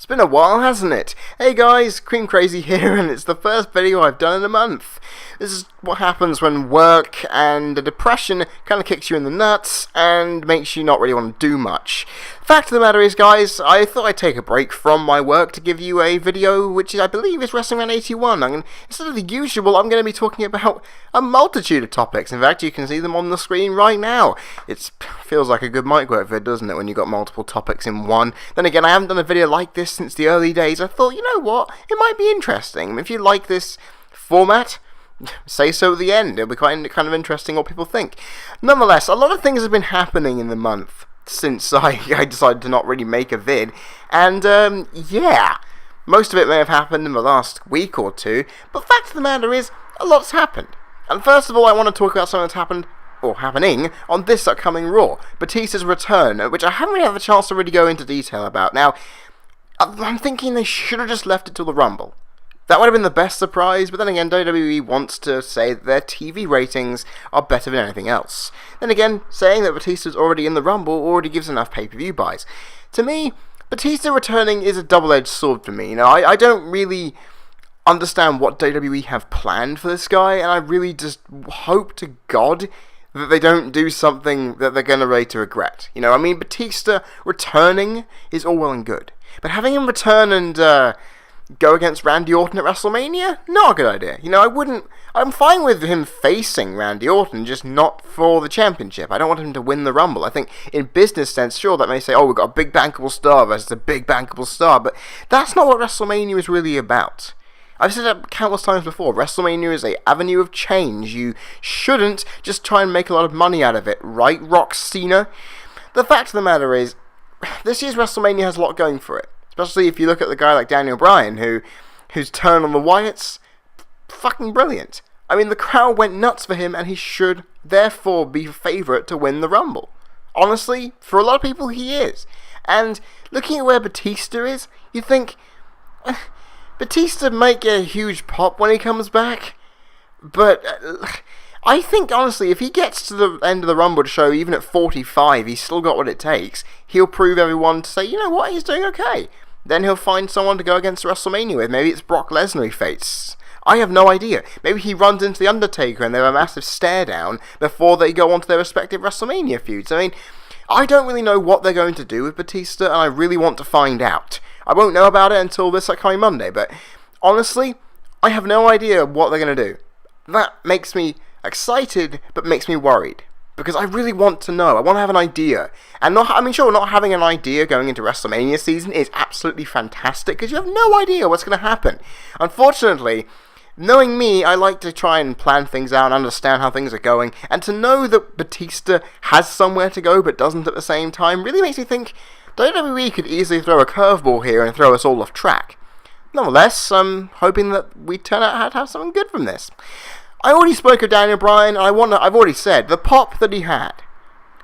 It's been a while, hasn't it? Hey guys, CreamCrazy here, and it's the first video I've done in a month. This is what happens when work and the depression kind of kicks you in the nuts and makes you not really want to do much. Fact of the matter is, guys, I thought I'd take a break from my work to give you a video which I believe is Wrestling Rant 81. Instead of the usual, I'm going to be talking about a multitude of topics. In fact, you can see them on the screen right now. It feels like a good mic work vid, doesn't it, when you've got multiple topics in one. Then again, I haven't done a video like this since the early days. I thought, you know what, it might be interesting. If you like this format, say so at the end. It'll be quite kind of interesting what people think. Nonetheless, a lot of things have been happening in the month since I decided to not really make a vid, and yeah, most of it may have happened in the last week or two, but fact of the matter is, a lot's happened. And first of all, I want to talk about something that's happened, or happening, on this upcoming Raw, Batista's return, which I haven't really had the chance to really go into detail about. Now, I'm thinking they should have just left it till the Rumble. That would have been the best surprise, but then again, WWE wants to say that their TV ratings are better than anything else. Then again, saying that Batista's already in the Rumble already gives enough pay-per-view buys. To me, Batista returning is a double-edged sword for me. You know, I don't really understand what WWE have planned for this guy, and I really just hope to God that they don't do something that they're going to ready to regret. You know, I mean, Batista returning is all well and good, but having him return and go against Randy Orton at WrestleMania? Not a good idea. You know, I'm fine with him facing Randy Orton, just not for the championship. I don't want him to win the Rumble. I think in business sense, sure, that may say, oh, we've got a big bankable star versus a big bankable star, but that's not what WrestleMania is really about. I've said that countless times before. WrestleMania is an avenue of change. You shouldn't just try and make a lot of money out of it, right, Rock Cena? The fact of the matter is, this year's WrestleMania has a lot going for it. Especially if you look at the guy like Daniel Bryan, whose turn on the Wyatts, fucking brilliant. I mean, the crowd went nuts for him, and he should therefore be a favourite to win the Rumble. Honestly, for a lot of people, he is. And looking at where Batista is, you think, Batista might get a huge pop when he comes back, but I think, honestly, if he gets to the end of the Rumble to show, even at 45, he's still got what it takes, he'll prove everyone to say, you know what, he's doing okay. Then he'll find someone to go against WrestleMania with. Maybe it's Brock Lesnar he faces. I have no idea. Maybe he runs into The Undertaker and they have a massive stare down before they go on to their respective WrestleMania feuds. I mean, I don't really know what they're going to do with Batista, and I really want to find out. I won't know about it until this coming Monday, but honestly, I have no idea what they're going to do. That makes me excited, but makes me worried. Because I really want to know. I want to have an idea. And not having an idea going into WrestleMania season is absolutely fantastic, because you have no idea what's going to happen. Unfortunately, knowing me, I like to try and plan things out and understand how things are going, and to know that Batista has somewhere to go but doesn't at the same time really makes me think WWE could easily throw a curveball here and throw us all off track. Nonetheless, I'm hoping that we turn out to have something good from this. I already spoke of Daniel Bryan, and I've already said, the pop that he had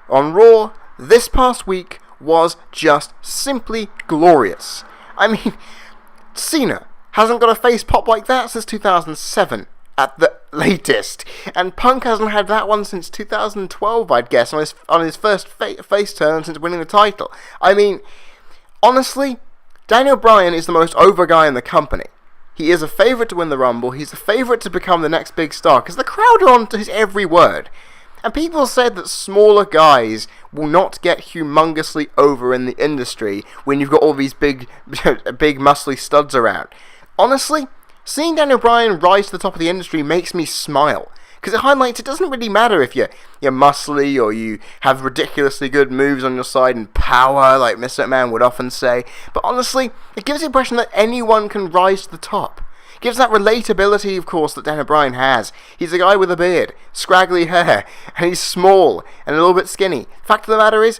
on Raw this past week was just simply glorious. I mean, Cena hasn't got a face pop like that since 2007, at the latest. And Punk hasn't had that one since 2012, I'd guess, on his first face turn since winning the title. I mean, honestly, Daniel Bryan is the most over guy in the company. He is a favourite to win the Rumble. He's a favourite to become the next big star, because the crowd are on to his every word. And people said that smaller guys will not get humongously over in the industry when you've got all these big muscly studs around. Honestly, seeing Daniel Bryan rise to the top of the industry makes me smile. Because it highlights it doesn't really matter if you're muscly or you have ridiculously good moves on your side and power, like Mr. McMahon would often say. But honestly, it gives the impression that anyone can rise to the top. It gives that relatability, of course, that Daniel Bryan has. He's a guy with a beard, scraggly hair, and he's small and a little bit skinny. Fact of the matter is,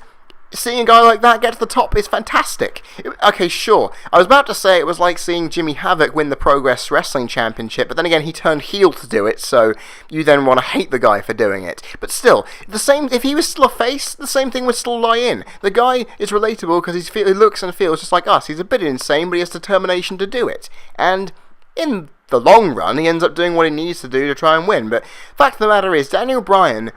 seeing a guy like that get to the top is fantastic. Okay, sure. I was about to say it was like seeing Jimmy Havoc win the Progress Wrestling Championship, but then again, he turned heel to do it, so you then want to hate the guy for doing it. But still, if he was still a face, the same thing would still lie in. The guy is relatable because he looks and feels just like us. He's a bit insane, but he has determination to do it. And in the long run, he ends up doing what he needs to do to try and win. But fact of the matter is, Daniel Bryan,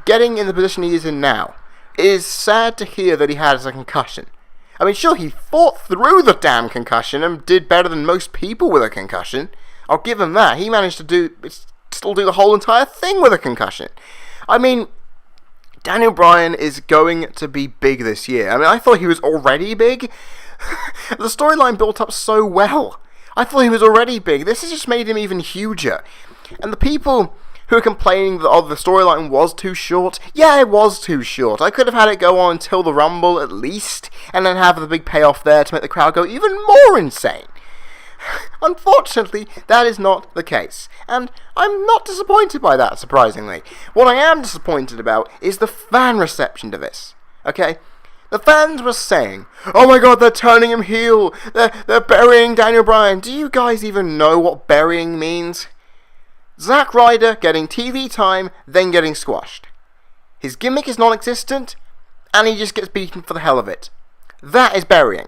getting in the position he is in now, it is sad to hear that he has a concussion. I mean, sure, he fought through the damn concussion and did better than most people with a concussion. I'll give him that. He managed to still do the whole entire thing with a concussion. I mean, Daniel Bryan is going to be big this year. I mean, I thought he was already big. The storyline built up so well. I thought he was already big. This has just made him even huger. And the people who are complaining that the storyline was too short, yeah, it was too short. I could have had it go on until the Rumble at least, and then have the big payoff there to make the crowd go even more insane. Unfortunately, that is not the case, and I'm not disappointed by that, surprisingly. What I am disappointed about is the fan reception to this, okay? The fans were saying, oh my god, they're turning him heel, they're burying Daniel Bryan. Do you guys even know what burying means? Zack Ryder getting TV time, then getting squashed. His gimmick is non-existent, and he just gets beaten for the hell of it. That is burying.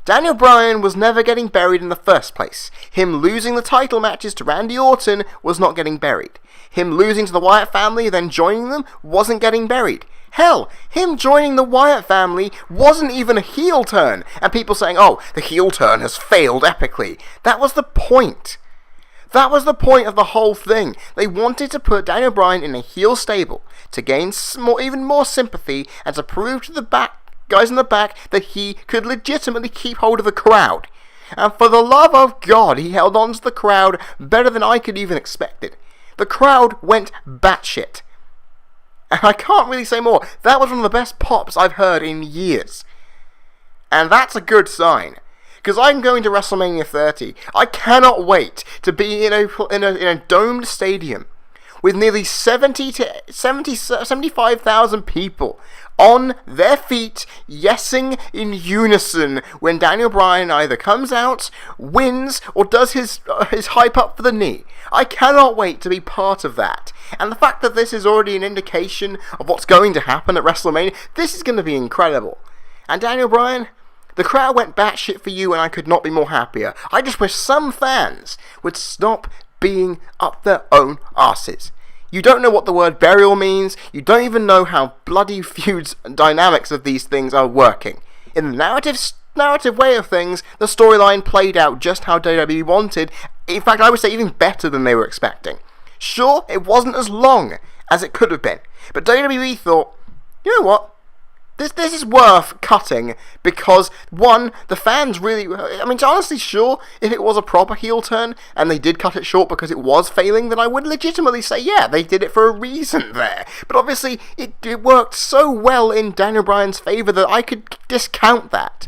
Daniel Bryan was never getting buried in the first place. Him losing the title matches to Randy Orton was not getting buried. Him losing to the Wyatt family, then joining them, wasn't getting buried. Hell, him joining the Wyatt family wasn't even a heel turn, and people saying, oh, the heel turn has failed epically. That was the point. That was the point of the whole thing. They wanted to put Daniel Bryan in a heel stable to gain even more sympathy and to prove to the guys in the back that he could legitimately keep hold of the crowd. And for the love of God, he held on to the crowd better than I could even expect it. The crowd went batshit. And I can't really say more. That was one of the best pops I've heard in years. And that's a good sign. Because I'm going to WrestleMania 30. I cannot wait to be in a domed stadium with nearly 75,000 people on their feet, yesing in unison when Daniel Bryan either comes out, wins, or does his hype up for the knee. I cannot wait to be part of that. And the fact that this is already an indication of what's going to happen at WrestleMania, this is going to be incredible. And Daniel Bryan, the crowd went batshit for you, and I could not be more happier. I just wish some fans would stop being up their own arses. You don't know what the word burial means. You don't even know how bloody feuds and dynamics of these things are working. In the narrative way of things, the storyline played out just how WWE wanted. In fact, I would say even better than they were expecting. Sure, it wasn't as long as it could have been, but WWE thought, you know what? This is worth cutting because, one, the fans really... I mean, honestly, sure, if it was a proper heel turn and they did cut it short because it was failing, then I would legitimately say, yeah, they did it for a reason there. But obviously, it worked so well in Daniel Bryan's favour that I could discount that.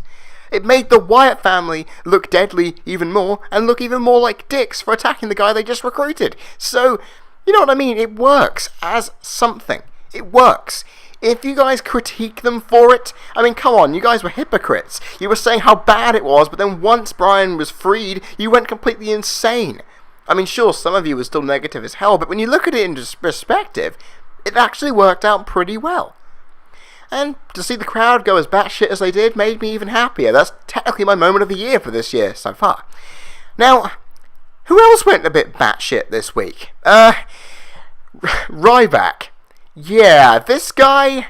It made the Wyatt family look deadly even more and look even more like dicks for attacking the guy they just recruited. So, you know what I mean? It works as something. It works. If you guys critique them for it, I mean, come on, you guys were hypocrites. You were saying how bad it was, but then once Bryan was freed, you went completely insane. I mean, sure, some of you were still negative as hell, but when you look at it in perspective, it actually worked out pretty well. And to see the crowd go as batshit as they did made me even happier. That's technically my moment of the year for this year so far. Now, who else went a bit batshit this week? Ryback. Yeah, this guy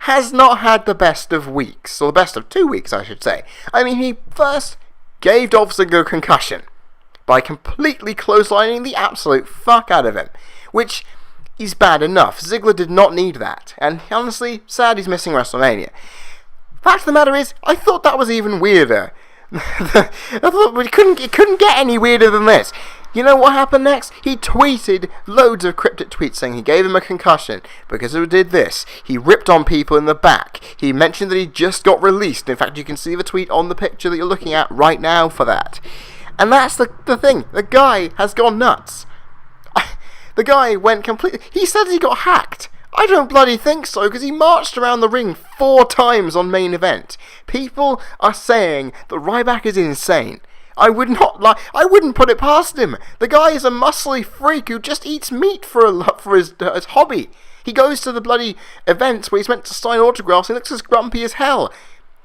has not had the best of weeks, or the best of 2 weeks, I should say. I mean, he first gave Dolph Ziggler a concussion by completely clotheslining the absolute fuck out of him, which is bad enough. Ziggler did not need that, and honestly, sad he's missing WrestleMania. Fact of the matter is, I thought that was even weirder. I thought it couldn't get any weirder than this. You know what happened next? He tweeted loads of cryptic tweets saying he gave him a concussion because he did this. He ripped on people in the back. He mentioned that he just got released. In fact, you can see the tweet on the picture that you're looking at right now for that. And that's the thing. The guy has gone nuts. The guy went completely... He said he got hacked. I don't bloody think so, because he marched around the ring 4 times on main event. People are saying that Ryback is insane. I wouldn't put it past him. The guy is a muscly freak who just eats meat for his hobby. He goes to the bloody events where he's meant to sign autographs and he looks as grumpy as hell.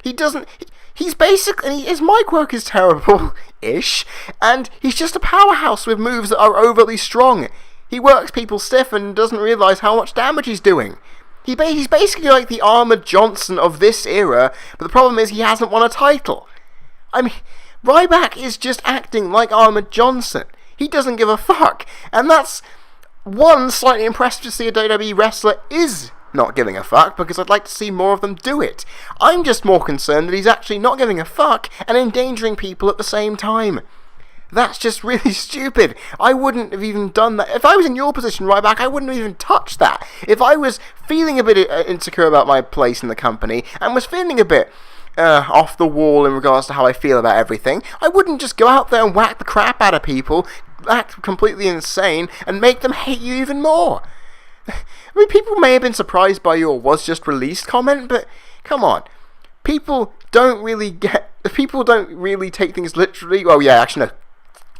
He's basically... His mic work is terrible-ish, and he's just a powerhouse with moves that are overly strong. He works people stiff and doesn't realise how much damage he's doing. He's basically like the Armored Johnson of this era, but the problem is he hasn't won a title. I mean, Ryback is just acting like Armored Johnson. He doesn't give a fuck. And that's, one, slightly impressive to see a WWE wrestler is not giving a fuck, because I'd like to see more of them do it. I'm just more concerned that he's actually not giving a fuck and endangering people at the same time. That's just really stupid. I wouldn't have even done that. If I was in your position, Ryback, I wouldn't have even touched that. If I was feeling a bit insecure about my place in the company, and was feeling a bit off the wall in regards to how I feel about everything, I wouldn't just go out there and whack the crap out of people, act completely insane, and make them hate you even more. I mean, people may have been surprised by your "was just released" comment, but come on. People don't really take things literally. Well, yeah, actually, no.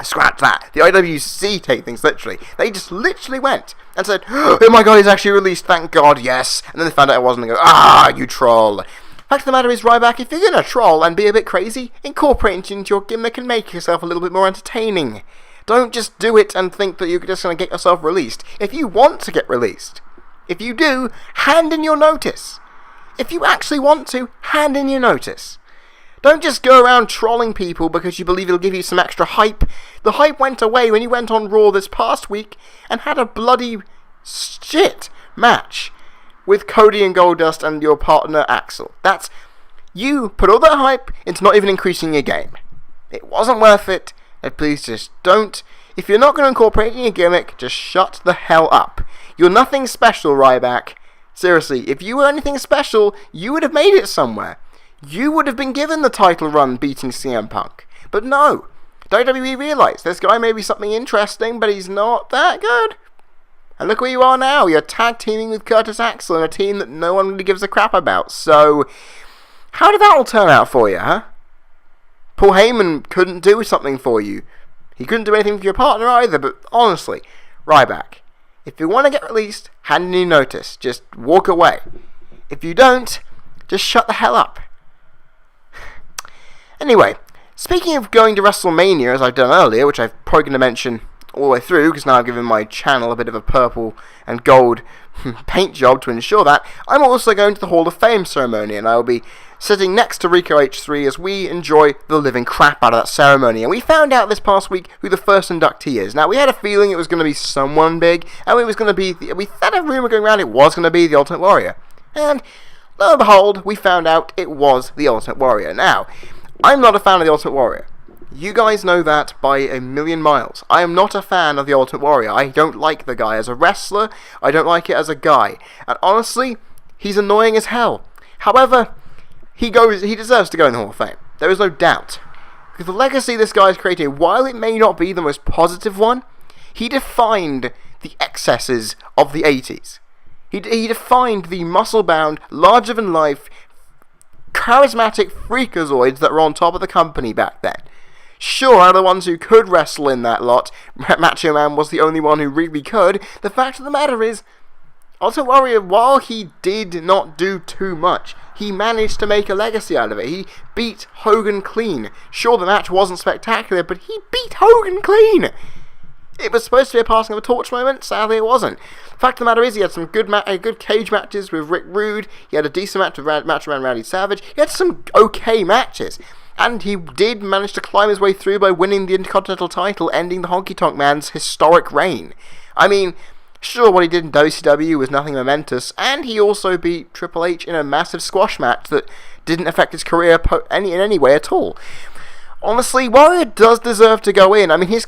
Scratch that. The IWC take things literally. They just literally went and said, "Oh my god, he's actually released, thank god, yes." And then they found out it wasn't, and go, you troll. Fact of the matter is, Ryback, if you're gonna troll and be a bit crazy, incorporate it into your gimmick and make yourself a little bit more entertaining. Don't just do it and think that you're just going to get yourself released. If you want to get released, if you do, hand in your notice. If you actually want to, hand in your notice. Don't just go around trolling people because you believe it'll give you some extra hype. The hype went away when you went on Raw this past week and had a bloody shit match with Cody and Goldust and your partner Axel. You put all that hype into not even increasing your game. It wasn't worth it. Please just don't. If you're not going to incorporate it in your gimmick, just shut the hell up. You're nothing special, Ryback. Seriously, if you were anything special, you would have made it somewhere. You would have been given the title run beating CM Punk. But no. WWE realised this guy may be something interesting, but he's not that good. And look where you are now. You're tag teaming with Curtis Axel in a team that no one really gives a crap about. So, how did that all turn out for you, huh? Paul Heyman couldn't do something for you. He couldn't do anything for your partner either, but honestly, Ryback, if you want to get released, hand in your notice. Just walk away. If you don't, just shut the hell up. Anyway, speaking of going to WrestleMania, as I've done earlier, which I'm probably going to mention all the way through, because now I've given my channel a bit of a purple and gold paint job to ensure that, I'm also going to the Hall of Fame ceremony, and I will be sitting next to Rico H3 as we enjoy the living crap out of that ceremony. And we found out this past week who the first inductee is. Now, we had a feeling it was going to be someone big, and it was going to be, we had a rumour going around it was going to be the Ultimate Warrior. And lo and behold, we found out it was the Ultimate Warrior. Now, I'm not a fan of the Ultimate Warrior. You guys know that by a million miles. I am not a fan of the Ultimate Warrior. I don't like the guy as a wrestler. I don't like it as a guy. And honestly, he's annoying as hell. However, he deserves to go in the Hall of Fame. There is no doubt. Because the legacy this guy has created, while it may not be the most positive one, he defined the excesses of the 80s. He defined the muscle-bound, larger-than-life, charismatic freakazoids that were on top of the company back then. Sure, out of the ones who could wrestle in that lot, Macho Man was the only one who really could. The fact of the matter is, Ultimate Warrior, while he did not do too much, he managed to make a legacy out of it. He beat Hogan clean. Sure, the match wasn't spectacular, but he beat Hogan clean. It was supposed to be a passing of a torch moment. Sadly, it wasn't. The fact of the matter is, he had some good cage matches with Rick Rude. He had a decent match with Macho Man Randy Savage. He had some okay matches. And he did manage to climb his way through by winning the Intercontinental title, ending the Honky Tonk Man's historic reign. I mean, sure, what he did in WCW was nothing momentous, and he also beat Triple H in a massive squash match that didn't affect his career in any way at all. Honestly, Warrior does deserve to go in. Okay,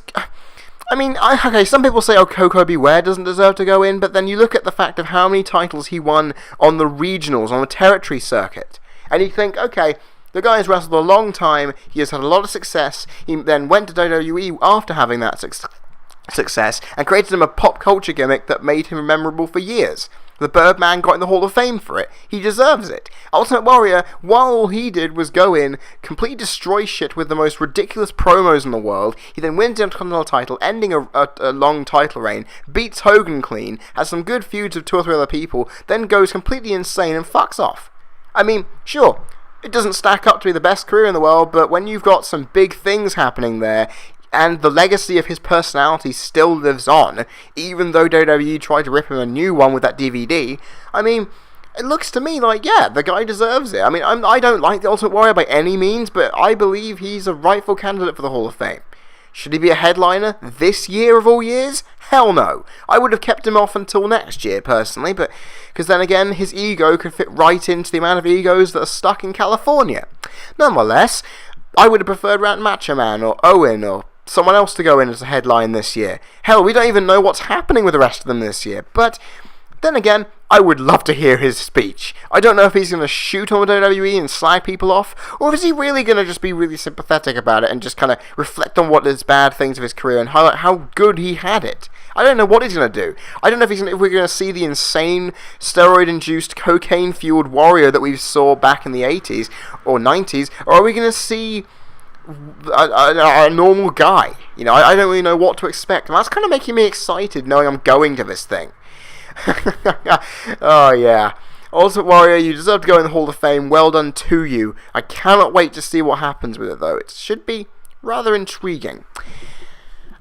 some people say, Koko Beware doesn't deserve to go in, but then you look at the fact of how many titles he won on the regionals, on the territory circuit, and you think, okay, the guy has wrestled a long time, he has had a lot of success, he then went to WWE after having that success, and created him a pop culture gimmick that made him memorable for years. The Birdman got in the Hall of Fame for it. He deserves it. Ultimate Warrior, while all he did was go in, completely destroy shit with the most ridiculous promos in the world, he then wins the Intercontinental title, ending a long title reign, beats Hogan clean, has some good feuds with 2 or 3 other people, then goes completely insane and fucks off. I mean, sure, it doesn't stack up to be the best career in the world, but when you've got some big things happening there, and the legacy of his personality still lives on, even though WWE tried to rip him a new one with that DVD, I mean, it looks to me like, yeah, the guy deserves it. I mean, I don't like the Ultimate Warrior by any means, but I believe he's a rightful candidate for the Hall of Fame. Should he be a headliner this year of all years? Hell no. I would have kept him off until next year, personally, but because then again, his ego could fit right into the amount of egos that are stuck in California. Nonetheless, I would have preferred Rant Macho Man or Owen or someone else to go in as a headline this year. Hell, we don't even know what's happening with the rest of them this year, but then again, I would love to hear his speech. I don't know if he's going to shoot on WWE and slag people off, or is he really going to just be really sympathetic about it and just kind of reflect on what is bad things of his career and highlight how good he had it. I don't know what he's going to do. I don't know if we're going to see the insane steroid-induced, cocaine-fueled warrior that we saw back in the 80s or 90s, or are we going to see a normal guy? You know, I don't really know what to expect, and that's kind of making me excited knowing I'm going to this thing. Oh yeah, Ultimate Warrior, you deserve to go in the Hall of Fame. Well done to you. I cannot wait to see what happens with it though. It should be rather intriguing.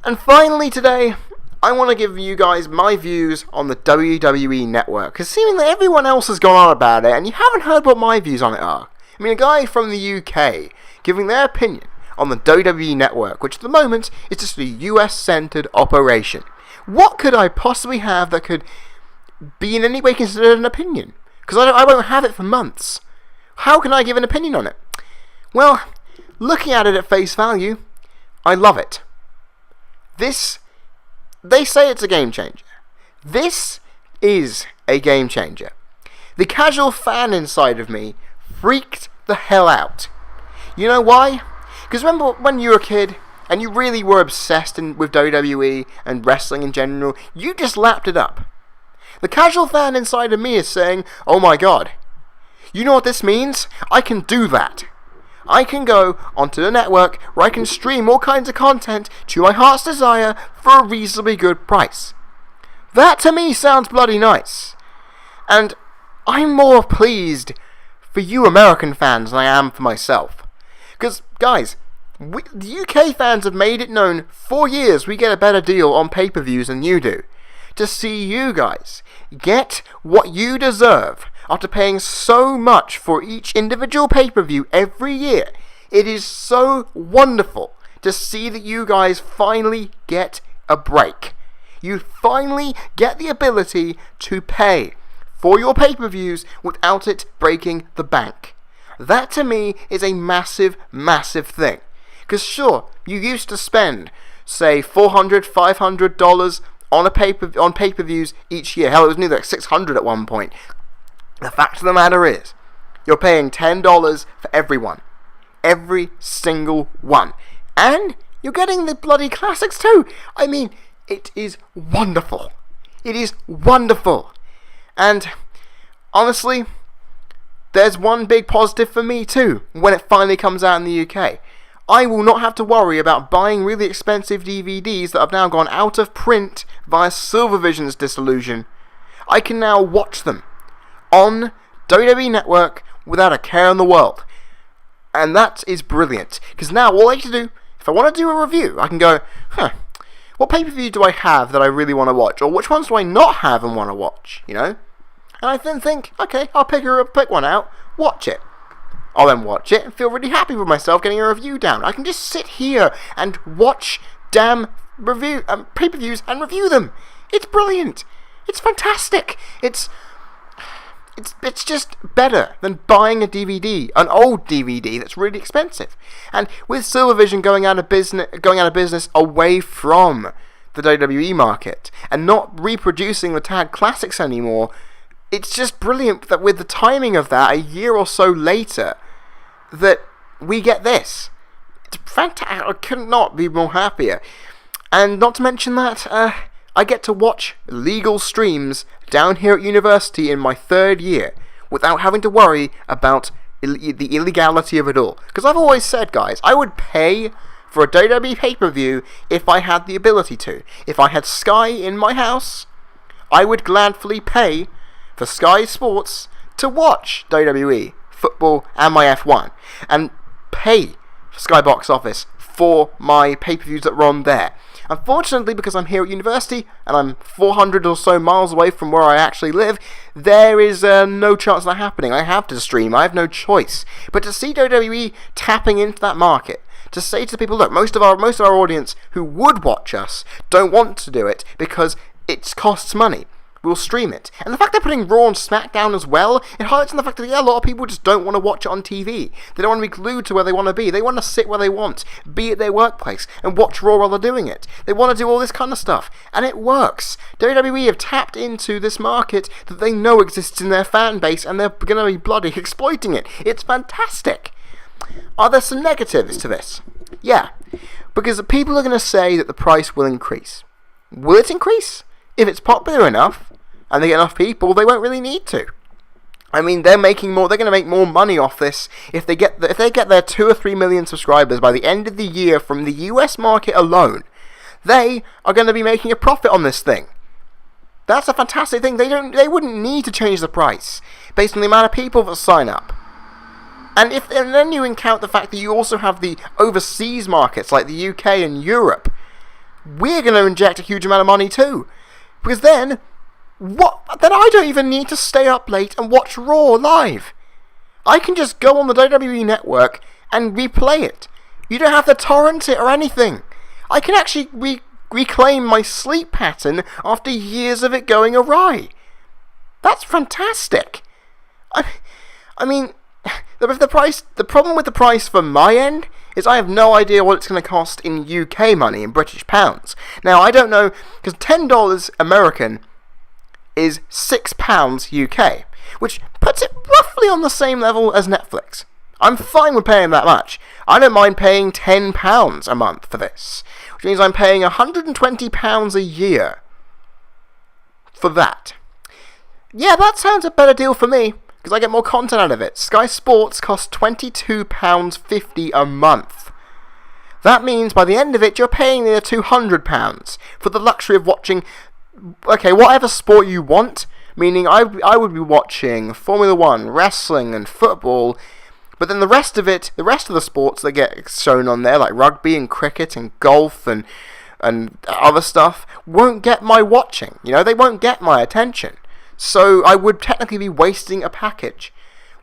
And finally today, I want to give you guys my views on the WWE Network, because seemingly everyone else has gone on about it and you haven't heard what my views on it are. I mean, a guy from the UK giving their opinion on the WWE Network, which at the moment is just a US-centered operation. What could I possibly have that could be in any way considered an opinion? Because I won't have it for months. How can I give an opinion on it? Well, looking at it at face value, I love it. They say it's a game changer. This is a game changer. The casual fan inside of me freaked the hell out. You know why? Because remember when you were a kid and you really were obsessed with WWE and wrestling in general, you just lapped it up. The casual fan inside of me is saying, oh my god, you know what this means? I can do that. I can go onto the network where I can stream all kinds of content to my heart's desire for a reasonably good price. That to me sounds bloody nice. And I'm more pleased for you American fans than I am for myself. Because, guys, the UK fans have made it known for years we get a better deal on pay-per-views than you do. To see you guys get what you deserve after paying so much for each individual pay-per-view every year. It is so wonderful to see that you guys finally get a break. You finally get the ability to pay for your pay-per-views without it breaking the bank. That to me is a massive, massive thing. Because sure, you used to spend, say, $400, $500 on pay-per-views each year. Hell, it was nearly like $600 at one point. The fact of the matter is, you're paying $10 for everyone. Every single one. And you're getting the bloody classics too. I mean, it is wonderful. It is wonderful. And honestly, there's one big positive for me too when it finally comes out in the UK. I will not have to worry about buying really expensive DVDs that have now gone out of print via Silvervision's dissolution. I can now watch them on WWE Network without a care in the world. And that is brilliant. Because now all I have to do, if I want to do a review, I can go, what pay-per-view do I have that I really want to watch? Or which ones do I not have and want to watch? You know? And I then think, okay, I'll pick one out, watch it. I'll then watch it and feel really happy with myself getting a review down. I can just sit here and watch damn pay-per-views and review them. It's brilliant. It's fantastic. It's just better than buying a DVD, an old DVD that's really expensive. And with Silvervision going out of business away from the WWE market and not reproducing the Tag Classics anymore, it's just brilliant that with the timing of that, a year or so later, that we get this. It's fantastic. I could not be more happier. And not to mention that, I get to watch legal streams down here at university in my third year without having to worry about the illegality of it all. Because I've always said, guys, I would pay for a WWE pay-per-view if I had the ability to. If I had Sky in my house, I would gladly pay for Sky Sports to watch WWE, football, and my F1, and pay for Sky Box Office for my pay-per-views that were on there. Unfortunately, because I'm here at university, and I'm 400 or so miles away from where I actually live, there is no chance of that happening. I have to stream, I have no choice. But to see WWE tapping into that market, to say to the people, look, most of our audience who would watch us don't want to do it because it costs money. We'll stream it. And the fact they're putting Raw and SmackDown as well, it highlights on the fact that, yeah, a lot of people just don't want to watch it on TV. They don't want to be glued to where they want to be. They want to sit where they want, be at their workplace, and watch Raw while they're doing it. They want to do all this kind of stuff. And it works. WWE have tapped into this market that they know exists in their fan base, and they're going to be bloody exploiting it. It's fantastic. Are there some negatives to this? Yeah. Because people are going to say that the price will increase. Will it increase? If it's popular enough, and they get enough people, they won't really need to. I mean, they're going to make more money off this if they get their 2 or 3 million subscribers by the end of the year from the US market alone. They are going to be making a profit on this thing. That's a fantastic thing. They wouldn't need to change the price based on the amount of people that sign up. And then you account the fact that you also have the overseas markets like the UK and Europe. We're going to inject a huge amount of money too. Because then I don't even need to stay up late and watch Raw live. I can just go on the WWE network and replay it. You don't have to torrent it or anything. I can actually reclaim my sleep pattern after years of it going awry. That's fantastic. I mean, the problem with the price from my end is I have no idea what it's going to cost in UK money, in British pounds. Now, I don't know, because $10 American is £6 UK, which puts it roughly on the same level as Netflix. I'm fine with paying that much. I don't mind paying £10 a month for this, which means I'm paying £120 a year for that. Yeah, that sounds a better deal for me, because I get more content out of it. Sky Sports costs £22.50 a month. That means by the end of it, you're paying near £200 for the luxury of watching, whatever sport you want. Meaning, I would be watching Formula 1, wrestling, and football. But then the rest of the sports that get shown on there, like rugby and cricket and golf and other stuff, won't get my watching. They won't get my attention. So I would technically be wasting a package.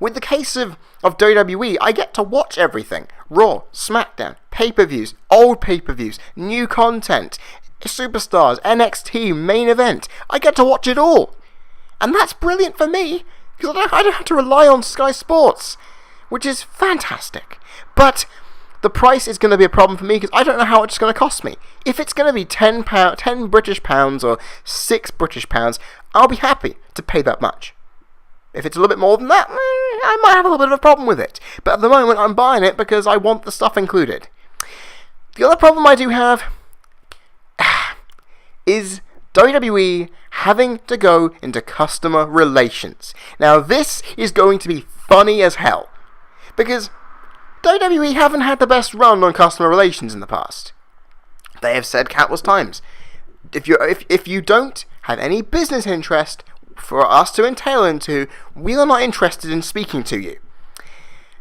With the case of WWE, I get to watch everything. Raw, SmackDown, pay-per-views, old pay-per-views, new content, Superstars, NXT, main event. I get to watch it all. And that's brilliant for me, because I don't have to rely on Sky Sports, which is fantastic. But the price is going to be a problem for me, because I don't know how much it's going to cost me. If it's going to be £10 British pounds or £6 British pounds, I'll be happy to pay that much. If it's a little bit more than that, I might have a little bit of a problem with it. But at the moment, I'm buying it because I want the stuff included. The other problem I do have is WWE having to go into customer relations. Now, this is going to be funny as hell, because WWE haven't had the best run on customer relations in the past. They have said countless times, if you don't have any business interest for us to entail into, we are not interested in speaking to you.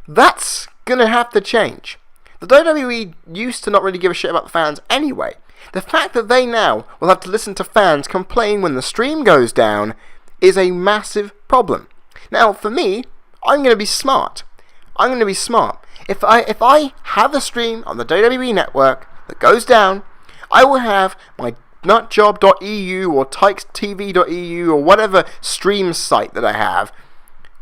That's gonna have to change. The WWE used to not really give a shit about the fans anyway. The fact that they now will have to listen to fans complain when the stream goes down is a massive problem. Now, for me, I'm going to be smart. If I have a stream on the WWE network that goes down, I will have my nutjob.eu or tykestv.eu or whatever stream site that I have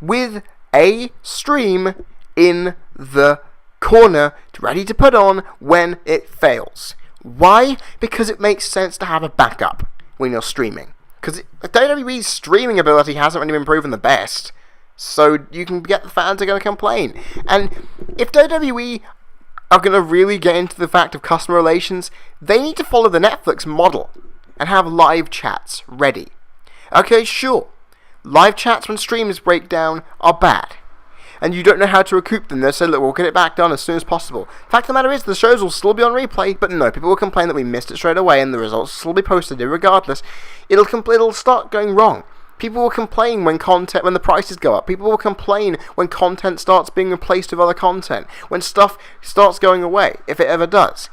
with a stream in the corner ready to put on when it fails. Why? Because it makes sense to have a backup when you're streaming. Because WWE's streaming ability hasn't really been proven the best. So you can get the fans are going to complain. And if WWE are going to really get into the fact of customer relations, they need to follow the Netflix model and have live chats ready. Okay, sure. Live chats when streams break down are bad. And you don't know how to recoup them. They say, look, we'll get it back done as soon as possible. The fact of the matter is, the shows will still be on replay, but no, people will complain that we missed it straight away, and the results will still be posted regardless. It'll start going wrong. People will complain when the prices go up. People will complain when content starts being replaced with other content. When stuff starts going away, if it ever does.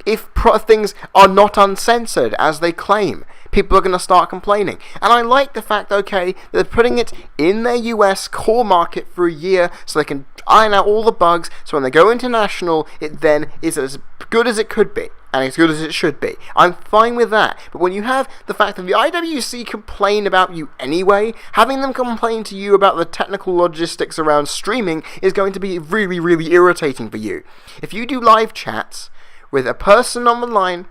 if things are not uncensored as they claim, people are going to start complaining. And I like the fact, okay, they're putting it in their US core market for a year so they can iron out all the bugs, so when they go international, it then is as good as it could be, and as good as it should be. I'm fine with that. But when you have the fact that the IWC complain about you anyway, having them complain to you about the technical logistics around streaming is going to be really, really irritating for you. If you do live chats with a person on the line,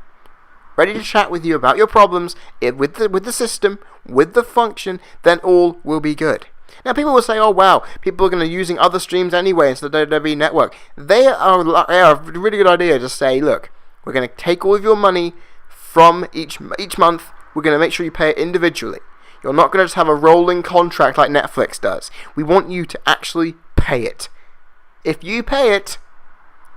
ready to chat with you about your problems with the system, with the function, then all will be good. Now, people will say, oh wow, people are going to be using other streams anyway instead of the WWE Network. They are a really good idea to say, look, we're going to take all of your money from each month, we're going to make sure you pay it individually. You're not going to just have a rolling contract like Netflix does. We want you to actually pay it. If you pay it,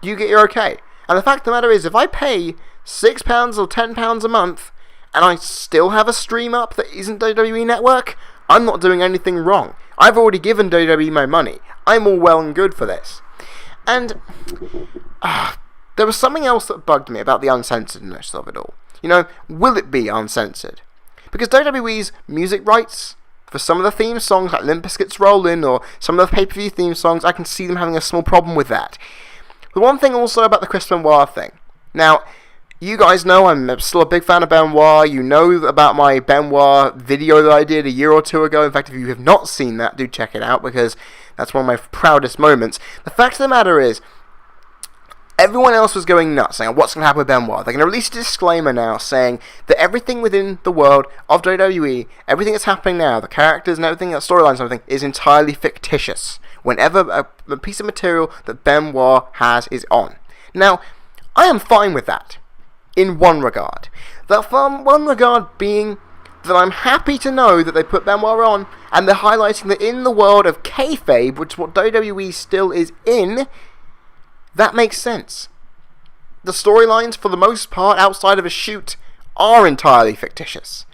you get your okay. And the fact of the matter is, if I pay £6 or £10 a month, and I still have a stream up that isn't WWE Network, I'm not doing anything wrong. I've already given WWE my money. I'm all well and good for this. And there was something else that bugged me about the uncensoredness of it all. You know, will it be uncensored? Because WWE's music rights for some of the theme songs, like Limp Bizkit's Rollin', or some of the pay-per-view theme songs, I can see them having a small problem with that. The one thing also about the Chris Benoit thing. Now, you guys know I'm still a big fan of Benoit. You know about my Benoit video that I did a year or two ago. In fact, if you have not seen that, do check it out, because that's one of my proudest moments. The fact of the matter is, everyone else was going nuts, saying, what's going to happen with Benoit? They're going to release a disclaimer now saying that everything within the world of WWE, everything that's happening now, the characters and everything, the storylines and everything, is entirely fictitious whenever a piece of material that Benoit has is on. Now, I am fine with that, in one regard. That one regard being that I'm happy to know that they put Benoit on, and they're highlighting that in the world of kayfabe, which is what WWE still is in, that makes sense. The storylines, for the most part, outside of a shoot, are entirely fictitious.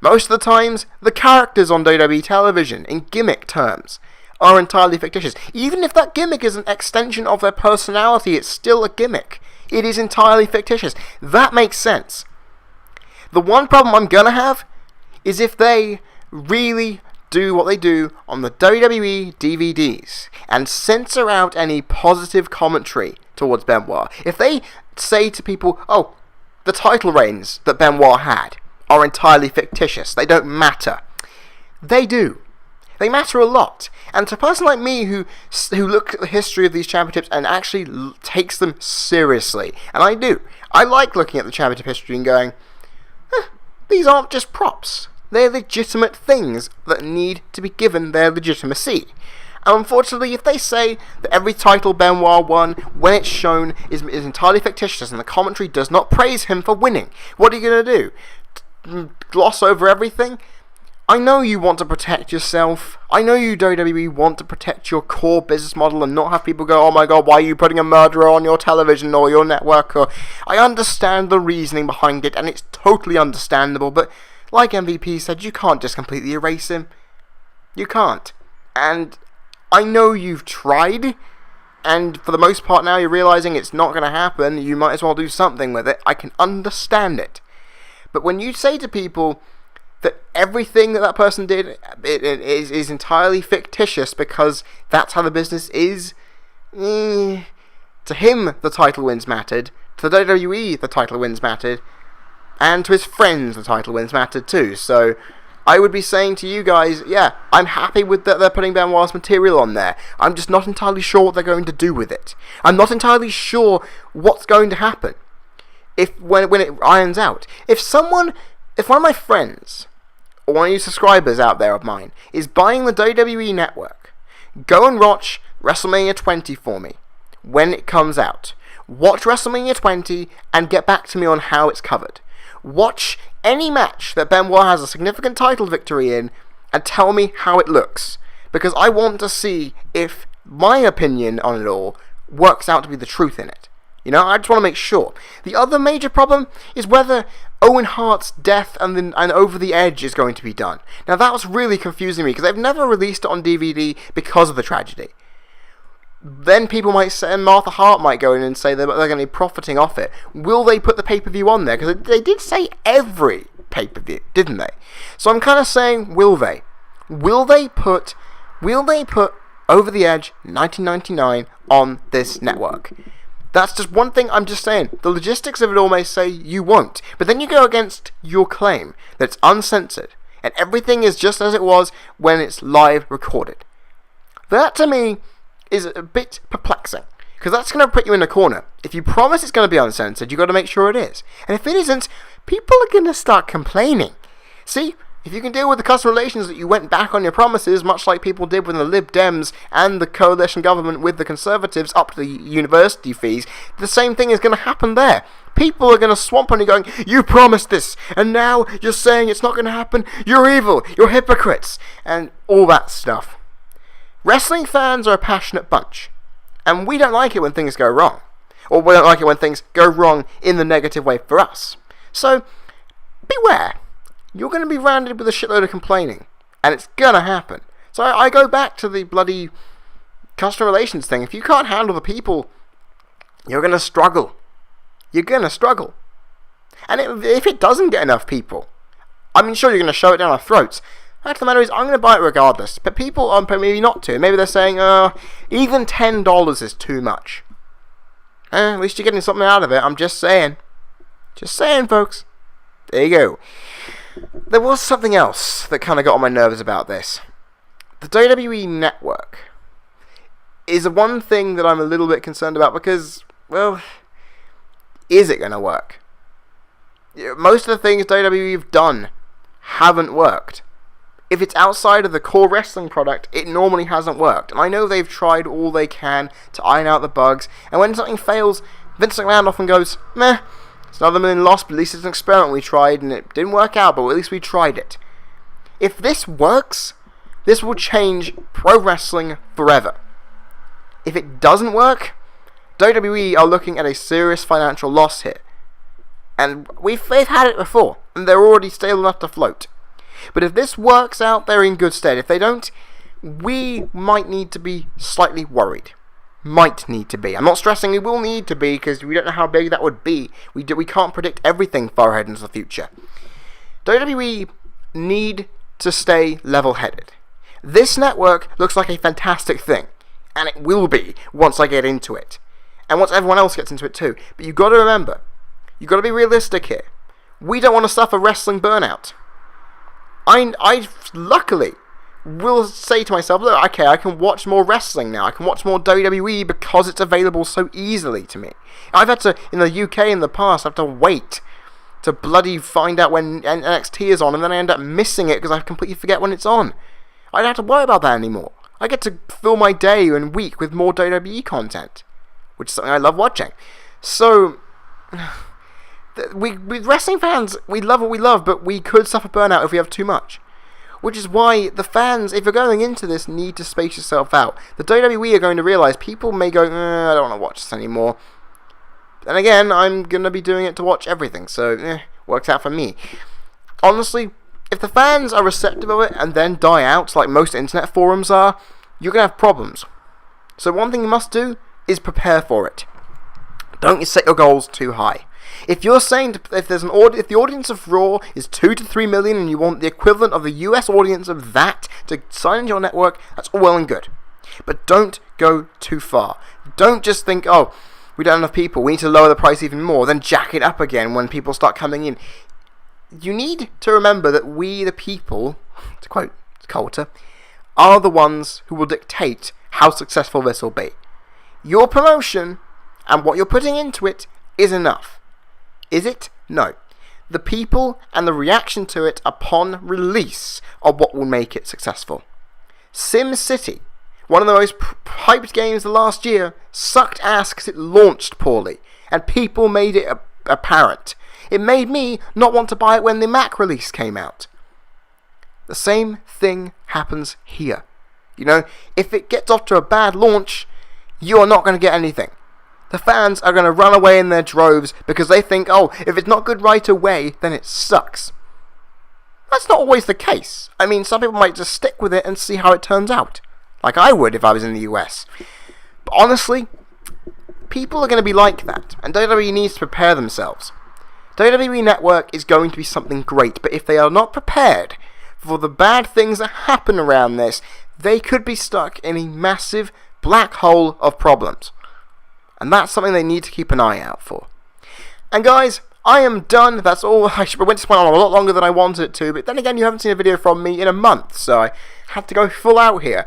Most of the times, the characters on WWE television, in gimmick terms, are entirely fictitious. Even if that gimmick is an extension of their personality, it's still a gimmick. It is entirely fictitious. That makes sense. The one problem I'm gonna have is if they really do what they do on the WWE DVDs and censor out any positive commentary towards Benoit. If they say to people, oh, the title reigns that Benoit had are entirely fictitious, they don't matter. They do. They matter a lot. And to a person like me who look at the history of these championships and actually takes them seriously, and I do, I like looking at the championship history and going, these aren't just props. They're legitimate things that need to be given their legitimacy. And unfortunately, if they say that every title Benoit won, when it's shown, is entirely fictitious and the commentary does not praise him for winning, what are you going to do? Gloss over everything? I know you want to protect yourself. I know you, WWE, want to protect your core business model and not have people go, oh my god, why are you putting a murderer on your television or your network? Or I understand the reasoning behind it, and it's totally understandable, but like MVP said, you can't just completely erase him. You can't. And I know you've tried, and for the most part now you're realizing it's not going to happen. You might as well do something with it. I can understand it. But when you say to people that everything that person did is entirely fictitious because that's how the business is, to him the title wins mattered, to the WWE the title wins mattered, and to his friends the title wins mattered too. So I would be saying to you guys, yeah, I'm happy with that they're putting Benoit's material on there. I'm just not entirely sure what they're going to do with it. I'm not entirely sure what's going to happen when it irons out. If one of my friends or one of you subscribers out there of mine is buying the WWE Network, go and watch WrestleMania 20 for me when it comes out. Watch WrestleMania 20 and get back to me on how it's covered. Watch any match that Benoit has a significant title victory in and tell me how it looks. Because I want to see if my opinion on it all works out to be the truth in it. You know, I just want to make sure. The other major problem is whether Owen Hart's death and Over the Edge is going to be done. Now that was really confusing me because they've never released it on DVD because of the tragedy. then people might say, and Martha Hart might go in and say they're going to be profiting off it. Will they put the pay-per-view on there? Because they did say every pay-per-view, didn't they? So I'm kind of saying, will they? Will they put Over the Edge 1999 on this network? That's just one thing I'm just saying. The logistics of it all may say you won't. But then you go against your claim that it's uncensored and everything is just as it was when it's live recorded. That to me is a bit perplexing, because that's going to put you in a corner. If you promise it's going to be uncensored, you've got to make sure it is. And if it isn't, people are going to start complaining. See, if you can deal with the customer relations that you went back on your promises, much like people did with the Lib Dems and the coalition government with the Conservatives up to the university fees, the same thing is going to happen there. People are going to swamp on you going, you promised this, and now you're saying it's not going to happen, you're evil, you're hypocrites, and all that stuff. Wrestling fans are a passionate bunch, and we don't like it when things go wrong, or we don't like it when things go wrong in the negative way for us. So, beware. You're going to be rounded with a shitload of complaining, and it's going to happen. So I go back to the bloody customer relations thing. If you can't handle the people, you're going to struggle. You're going to struggle. And if it doesn't get enough people, I mean, sure, you're going to shove it down our throats. The fact of the matter is, I'm going to buy it regardless. But people are maybe not to. Maybe they're saying, even $10 is too much. At least you're getting something out of it. I'm just saying. Just saying, folks. There you go. There was something else that kind of got on my nerves about this. The WWE Network is the one thing that I'm a little bit concerned about because, well, is it going to work? Most of the things WWE have done haven't worked. If it's outside of the core wrestling product, it normally hasn't worked. And I know they've tried all they can to iron out the bugs. And when something fails, Vince McMahon often goes, meh, it's another million lost, but at least it's an experiment we tried and it didn't work out, but at least we tried it. If this works, this will change pro wrestling forever. If it doesn't work, WWE are looking at a serious financial loss here. And they've had it before, and they're already stable enough to float. But if this works out, they're in good stead. If they don't, we might need to be slightly worried. Might need to be. I'm not stressing we will need to be, because we don't know how big that would be. We can't predict everything far ahead into the future. WWE need to stay level-headed. This network looks like a fantastic thing, and it will be once I get into it. And once everyone else gets into it too. But you've got to remember, you've got to be realistic here. We don't want to suffer wrestling burnout. I luckily will say to myself, look, okay, I can watch more wrestling now. I can watch more WWE because it's available so easily to me. I've had to, in the UK in the past, have to wait to bloody find out when NXT is on, and then I end up missing it because I completely forget when it's on. I don't have to worry about that anymore. I get to fill my day and week with more WWE content, which is something I love watching. So, we wrestling fans, we love what we love, but we could suffer burnout if we have too much. Which is why the fans, if you're going into this, need to space yourself out. The WWE are going to realise people may go, I don't want to watch this anymore. And again, I'm going to be doing it to watch everything, so works out for me. Honestly, if the fans are receptive of it and then die out, like most internet forums are, you're going to have problems. So one thing you must do is prepare for it. Don't set your goals too high. If you're saying if the audience of Raw is 2 to 3 million and you want the equivalent of the US audience of that to sign into your network, that's all well and good. But don't go too far. Don't just think, oh, we don't have enough people, we need to lower the price even more, then jack it up again when people start coming in. You need to remember that we, the people, to quote Coulter, are the ones who will dictate how successful this will be. Your promotion and what you're putting into it is enough. Is it? No. The people and the reaction to it upon release are what will make it successful. SimCity, one of the most hyped games of last year, sucked ass because it launched poorly, and people made it apparent. It made me not want to buy it when the Mac release came out. The same thing happens here. You know, if it gets off to a bad launch, you are not going to get anything. The fans are going to run away in their droves because they think, oh, if it's not good right away, then it sucks. That's not always the case. I mean, some people might just stick with it and see how it turns out. Like I would if I was in the US. But honestly, people are going to be like that, and WWE needs to prepare themselves. WWE Network is going to be something great, but if they are not prepared for the bad things that happen around this, they could be stuck in a massive black hole of problems. And that's something they need to keep an eye out for. And guys, I am done. That's all. I went to on a lot longer than I wanted it to, but then again, you haven't seen a video from me in a month, so I had to go full out here.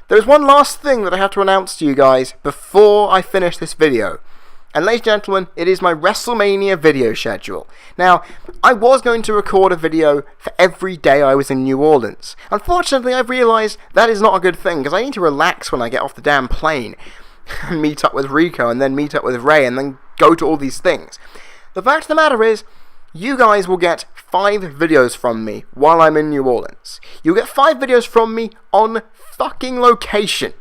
There's one last thing that I have to announce to you guys before I finish this video. And ladies and gentlemen, it is my WrestleMania video schedule. Now, I was going to record a video for every day I was in New Orleans. Unfortunately, I've realised that is not a good thing, because I need to relax when I get off the damn plane and meet up with Rico, and then meet up with Ray, and then go to all these things. The fact of the matter is, you guys will get 5 videos from me while I'm in New Orleans. You'll get 5 videos from me on fucking location.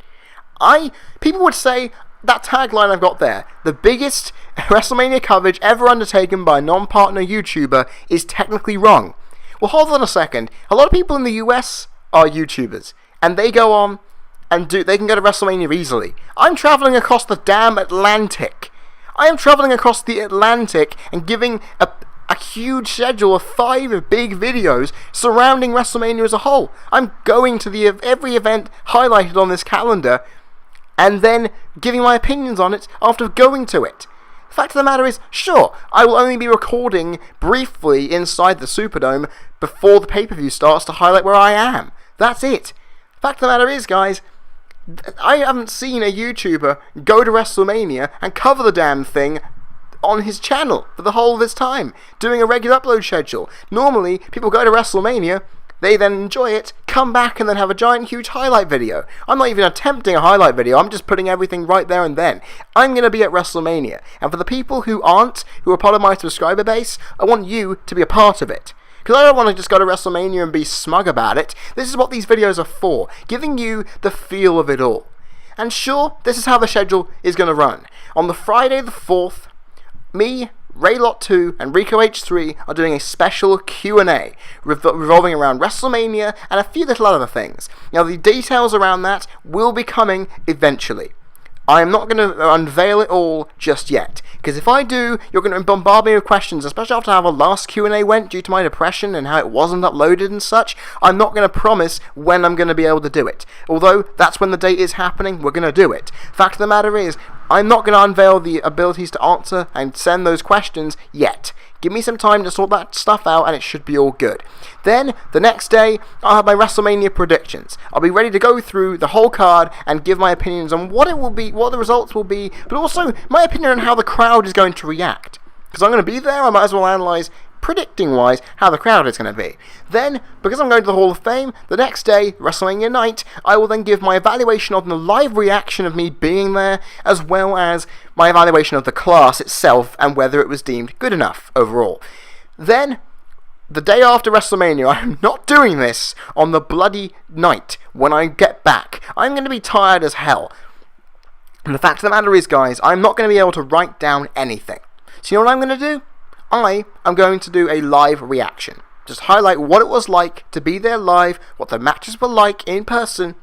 People would say, that tagline I've got there, the biggest WrestleMania coverage ever undertaken by a non-partner YouTuber, is technically wrong. Well, hold on a second. A lot of people in the US are YouTubers, and they go on and they can go to WrestleMania easily. I'm traveling across the damn Atlantic. I am traveling across the Atlantic and giving a huge schedule of 5 big videos surrounding WrestleMania as a whole. I'm going to every event highlighted on this calendar, and then giving my opinions on it after going to it. The fact of the matter is, sure, I will only be recording briefly inside the Superdome before the pay-per-view starts to highlight where I am. That's it. The fact of the matter is, guys, I haven't seen a YouTuber go to WrestleMania and cover the damn thing on his channel for the whole of his time, doing a regular upload schedule. Normally, people go to WrestleMania, they then enjoy it, come back, and then have a giant, huge highlight video. I'm not even attempting a highlight video, I'm just putting everything right there and then. I'm going to be at WrestleMania, and for the people who aren't, who are part of my subscriber base, I want you to be a part of it. Because I don't want to just go to WrestleMania and be smug about it. This is what these videos are for, giving you the feel of it all. And sure, this is how the schedule is going to run. On the Friday the 4th, me, Raylot2 and Rico H3 are doing a special Q&A revolving around WrestleMania and a few little other things. Now, the details around that will be coming eventually. I am not going to unveil it all just yet, because if I do, you're going to bombard me with questions, especially after how the last Q&A went due to my depression and how it wasn't uploaded and such. I'm not going to promise when I'm going to be able to do it. Although, that's when the date is happening, we're going to do it. Fact of the matter is, I'm not going to unveil the abilities to answer and send those questions yet. Give me some time to sort that stuff out and it should be all good. Then, the next day, I'll have my WrestleMania predictions. I'll be ready to go through the whole card and give my opinions on what it will be, what the results will be, but also my opinion on how the crowd is going to react. Because I'm going to be there, I might as well analyse, predicting-wise, how the crowd is going to be. Then, because I'm going to the Hall of Fame, the next day, WrestleMania night, I will then give my evaluation of the live reaction of me being there, as well as my evaluation of the class itself and whether it was deemed good enough overall. Then, the day after WrestleMania, I'm not doing this on the bloody night when I get back. I'm going to be tired as hell. And the fact of the matter is, guys, I'm not going to be able to write down anything. So you know what I'm going to do? I am going to do a live reaction. Just highlight what it was like to be there live, what the matches were like in person,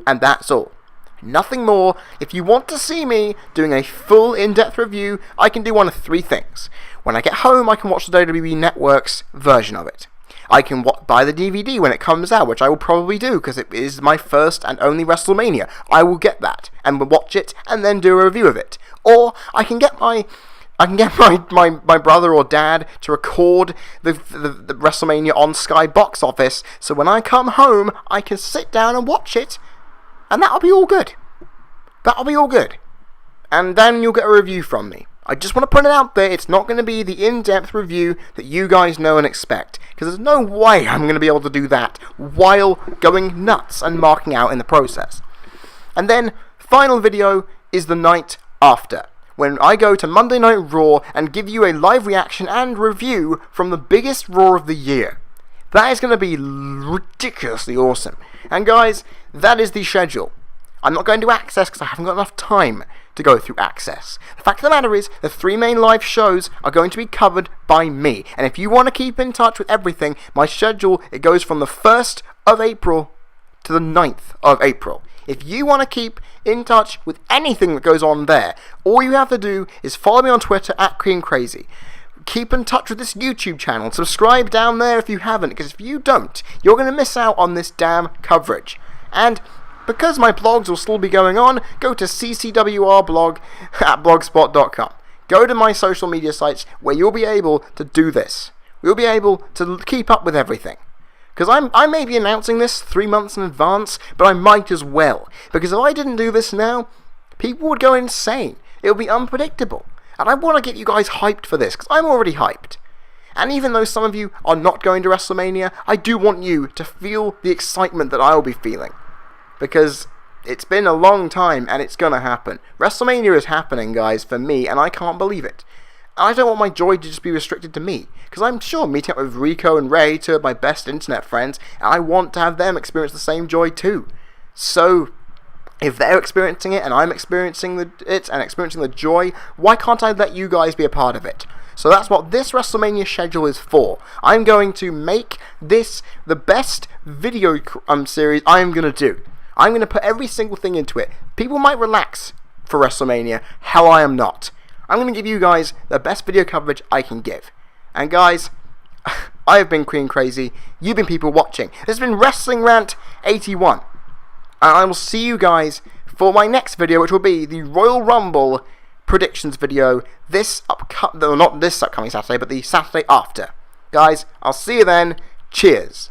and that's all. Nothing more. If you want to see me doing a full in-depth review, I can do one of 3 things. When I get home, I can watch the WWE Network's version of it. I can buy the DVD when it comes out, which I will probably do, because it is my first and only WrestleMania. I will get that, and watch it, and then do a review of it. Or, I can get my brother or dad to record the WrestleMania on Sky box office, so when I come home, I can sit down and watch it, and that'll be all good. That'll be all good. And then you'll get a review from me. I just want to put it out there, it's not going to be the in-depth review that you guys know and expect, because there's no way I'm going to be able to do that while going nuts and marking out in the process. And then, final video is the night after, when I go to Monday Night Raw and give you a live reaction and review from the biggest Raw of the year. That is going to be ridiculously awesome. And guys, that is the schedule. I'm not going to Access because I haven't got enough time to go through Access. The fact of the matter is, the 3 main live shows are going to be covered by me. And if you want to keep in touch with everything, my schedule, it goes from the 1st of April to the 9th of April. If you want to keep in touch with anything that goes on there, all you have to do is follow me on Twitter at CreamCrazy. Keep in touch with this YouTube channel. Subscribe down there if you haven't, because if you don't, you're going to miss out on this damn coverage. And because my blogs will still be going on, go to CCWR at blogspot.com. Go to my social media sites where you'll be able to do this. You'll be able to keep up with everything. Because I may be announcing this 3 months in advance, but I might as well. Because if I didn't do this now, people would go insane. It would be unpredictable. And I want to get you guys hyped for this, because I'm already hyped. And even though some of you are not going to WrestleMania, I do want you to feel the excitement that I'll be feeling. Because it's been a long time, and it's going to happen. WrestleMania is happening, guys, for me, and I can't believe it. I don't want my joy to just be restricted to me, because I'm sure meeting up with Rico and Ray, two of my best internet friends, and I want to have them experience the same joy too. So, if they're experiencing it and I'm experiencing it and experiencing the joy, why can't I let you guys be a part of it? So that's what this WrestleMania schedule is for. I'm going to make this the best video series I'm going to do. I'm going to put every single thing into it. People might relax for WrestleMania. Hell, I am not. I'm going to give you guys the best video coverage I can give. And guys, I have been CreamCrazy. You've been people watching. This has been Wrestling Rant 81. And I will see you guys for my next video, which will be the Royal Rumble predictions video not this upcoming Saturday, but the Saturday after. Guys, I'll see you then. Cheers.